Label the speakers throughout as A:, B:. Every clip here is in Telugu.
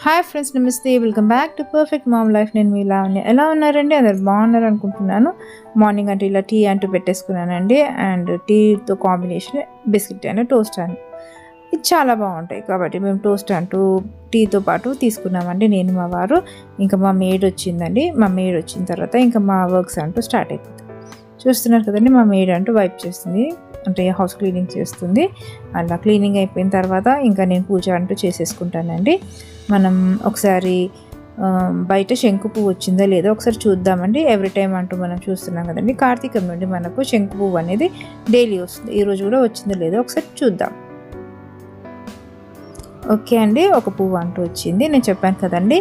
A: హాయ్ ఫ్రెండ్స్, నమస్తే. Welcome back to perfect mom life. నేను మీ లావణ్య. ఎలా ఉన్నారండి? అందరు బాగున్నారు అనుకుంటున్నాను. మార్నింగ్ అంటే ఇలా టీ అంటూ పెట్టేసుకున్నానండి. అండ్ టీతో కాంబినేషన్ బిస్కెట్ అండ్ టోస్ట్ అని ఇది చాలా బాగుంటాయి కాబట్టి మేము టోస్ట్ అంటూ టీతో పాటు తీసుకున్నామండి. నేను మా వారు ఇంకా మా మేడ్ వచ్చిందండి. మా మేడ్ వచ్చిన తర్వాత ఇంకా మా వర్క్స్ అంటూ స్టార్ట్ అయిపోతాయి. చూస్తున్నారు కదండి, మా మేడ్ అంటూ వైప్ చేస్తుంది, అంటే హౌస్ క్లీనింగ్ చేస్తుంది. అలా క్లీనింగ్ అయిపోయిన తర్వాత ఇంకా నేను పూజ అంటూ చేసేసుకుంటానండి. మనం ఒకసారి బయట శంకు పువ్వు వచ్చిందో లేదో ఒకసారి చూద్దామండి. ఎవ్రీ టైం అంటూ మనం చూస్తున్నాం కదండి, కార్తీకం నుండి మనకు శంకు పువ్వు అనేది డైలీ వస్తుంది. ఈరోజు కూడా వచ్చిందో లేదో ఒకసారి చూద్దాం. ఓకే అండి, ఒక పువ్వు అంటూ వచ్చింది. నేను చెప్పాను కదండి,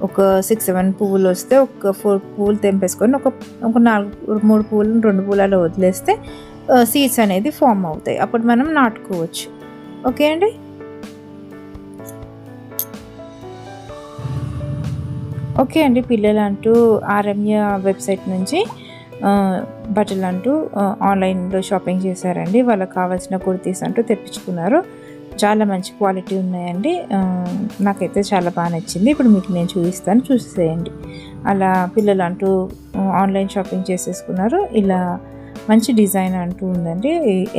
A: ఒక 6-7 పువ్వులు వస్తే ఒక 4 పువ్వులు తెంపేసుకొని ఒక 3 పువ్వులు 2 పువ్వులు అలా వదిలేస్తే సీడ్స్ అనేది ఫామ్ అవుతాయి. అప్పుడు మనం నాటుకోవచ్చు. ఓకే అండి. ఓకే అండి, పిల్లలు అంటూ ఆర్ఎంయ వెబ్సైట్ నుంచి బట్టలు అంటూ ఆన్లైన్లో షాపింగ్ చేశారండి. వాళ్ళకి కావాల్సిన కుర్తీస్ అంటూ తెప్పించుకున్నారు. చాలా మంచి క్వాలిటీ ఉన్నాయండి. నాకైతే చాలా బాగా నచ్చింది. ఇప్పుడు మీకు నేను చూపిస్తాను, చూసేయండి. అలా పిల్లలు అంటూ ఆన్లైన్ షాపింగ్ చేసేసుకున్నారు. ఇలా మంచి డిజైన్ అంటూ ఉందండి.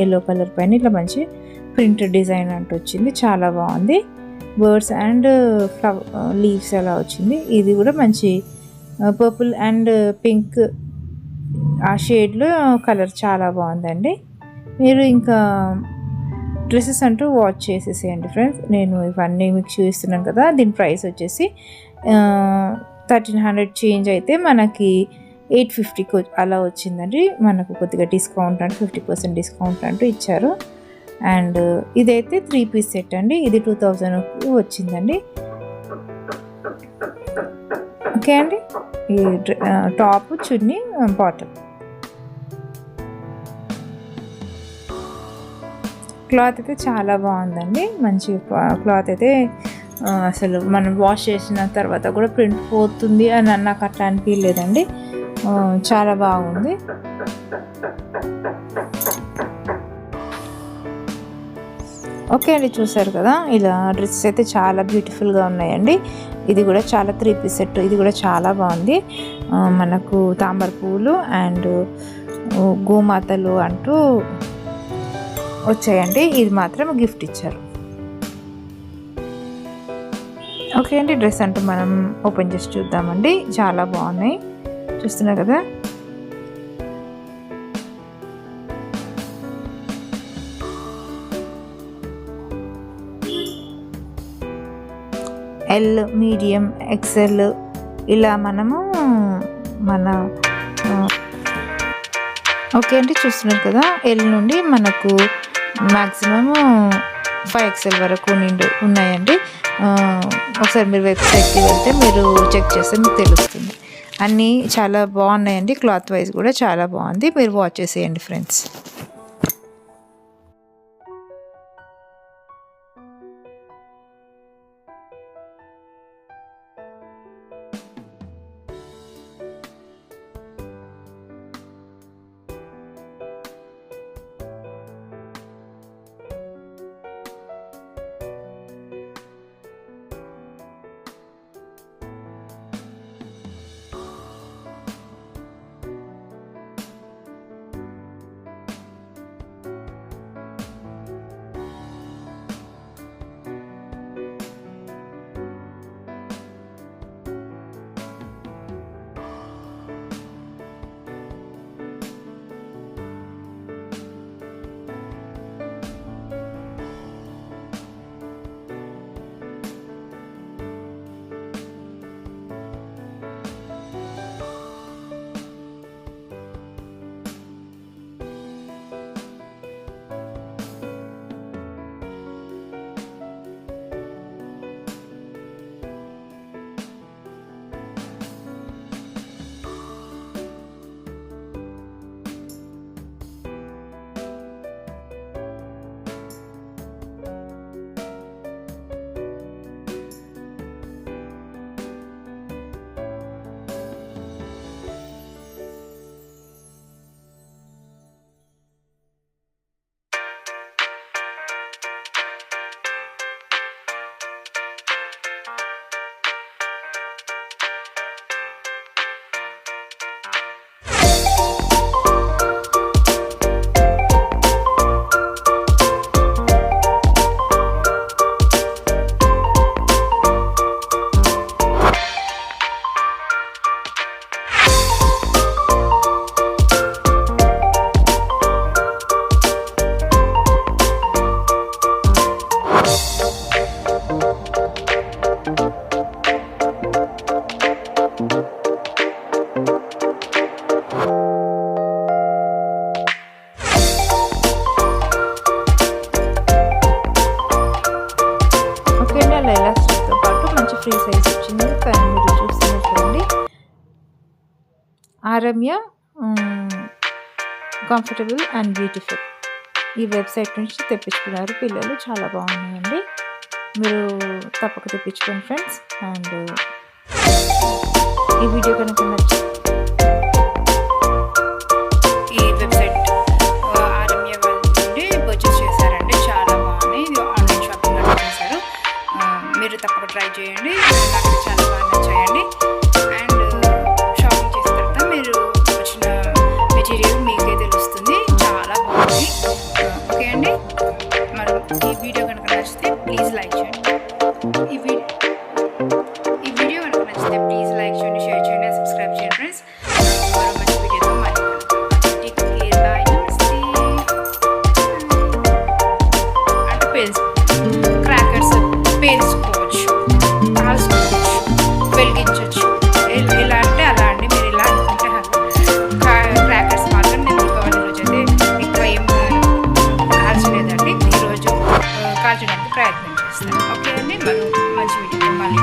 A: ఎల్లో కలర్ పైన ఇట్లా మంచి ప్రింట్ డిజైన్ అంటూ వచ్చింది. చాలా బాగుంది. బర్డ్స్ అండ్ లీవ్స్ అలా వచ్చింది. ఇది కూడా మంచి పర్పుల్ అండ్ పింక్ ఆ షేడ్లో కలర్ చాలా బాగుందండి. మీరు ఇంకా డ్రెస్సెస్ అంటూ వాచ్ చేసేసేయండి ఫ్రెండ్స్. నేను ఇవన్నీ మీకు చూపిస్తున్నాను కదా. దీని ప్రైస్ వచ్చేసి 1300 చేంజ్ అయితే మనకి 850 అలా వచ్చిందండి. మనకు కొద్దిగా డిస్కౌంట్ అంటూ 50% డిస్కౌంట్ అంటూ ఇచ్చారు. అండ్ ఇదైతే 3 పీస్ సెట్ అండి. ఇది 2000 వచ్చిందండి. ఓకే అండి, ఈ టాప్, చున్నీ, బాటమ్. క్లాత్ అయితే చాలా బాగుందండి. మంచి క్లాత్ అయితే అసలు మనం వాష్ చేసిన తర్వాత కూడా ప్రింట్ పోతుంది అని నాకు అట్లా అనిపించలేదండి. చాలా బాగుంది. ఓకే అండి, చూసారు కదా, ఇలా డ్రెస్సెస్ అయితే చాలా బ్యూటిఫుల్గా ఉన్నాయండి. ఇది కూడా చాలా 3 పీస్ సెట్. ఇది కూడా చాలా బాగుంది. మనకు తామర పువ్వులు అండ్ గోమాతలు అంటూ వచ్చాయండి. ఇది మాత్రం గిఫ్ట్ ఇచ్చారు. ఓకే అండి, డ్రెస్ అంటూ మనం ఓపెన్ చేసి చూద్దామండి. చాలా బాగున్నాయి, చూస్తున్నారు కదా. ఎల్, మీడియం, ఎక్సెల్ ఇలా మనము మన ఓకే అండి, చూస్తున్నారు కదా. ఎల్ నుండి మనకు మ్యాక్సిమము 5XL వరకు ఉన్నాయండి. ఒకసారి మీరు వెబ్సైట్కి వెళ్తే మీరు చెక్ చేస్తే మీకు తెలుస్తుంది. అన్నీ చాలా బాగున్నాయండి. క్లాత్ వైజ్ కూడా చాలా బాగుంది. మీరు వాచ్ చేసేయండి ఫ్రెండ్స్. ఆఫర్తో పాటు మంచి ఫ్రీ సైజ్ వచ్చింది. కానీ మీరు చూస్తున్నట్లండి ఆరమ్య కంఫర్టబుల్ అండ్ బ్యూటిఫుల్ ఈ వెబ్సైట్ నుంచి తెప్పించుకున్నారు పిల్లలు. చాలా బాగున్నాయండి. మీరు తప్పక తెప్పించుకోండి ఫ్రెండ్స్. అండ్ ఈ వీడియో కనుక నచ్చి ఈ వెబ్సైట్ ఆరమ్య వాళ్ళ నుండి పర్చేస్ చేశారండి. చాలా బాగున్నాయి. ఇది ఆన్లైన్ షాపింగ్ అలా చేశారు. మీరు తప్పక ట్రై చేయండి. నాకు చాలా బాగా నచ్చాయండి. అండ్ షాపింగ్ చేసిన తర్వాత మీరు వచ్చిన మెటీరియల్ మీకే తెలుస్తుంది. చాలా బాగుంది. ఓకే అండి. మరి ఈ వీడియో కనుక నచ్చితే ప్లీజ్ లైక్ చేయండి. ఈ వీడియో కనుక నచ్చితే ప్లీజ్ లైక్ చేయండి, షేర్ చేయండి, సబ్స్క్రైబ్ చేయండి ఫ్రెండ్స్. మరో మంచి వీడియోతో మళ్ళీ అంటే క్రాకర్స్ పేల్చుకోవచ్చు, కాల్చుకోవచ్చు, వెలిగించవచ్చు. ఎలా అంటే అలా అండి. మీరు ఇలా అనుకుంటే క్రాకర్స్ మాత్రం నేను దీపావళి రోజు అయితే ఎక్కువ ఏం కాల్చలేదండి. ఈరోజు కాల్చడానికి ప్రయత్నం చేస్తాను. ఓకే అండి. మరో మంచి వీడియోతో మళ్ళీ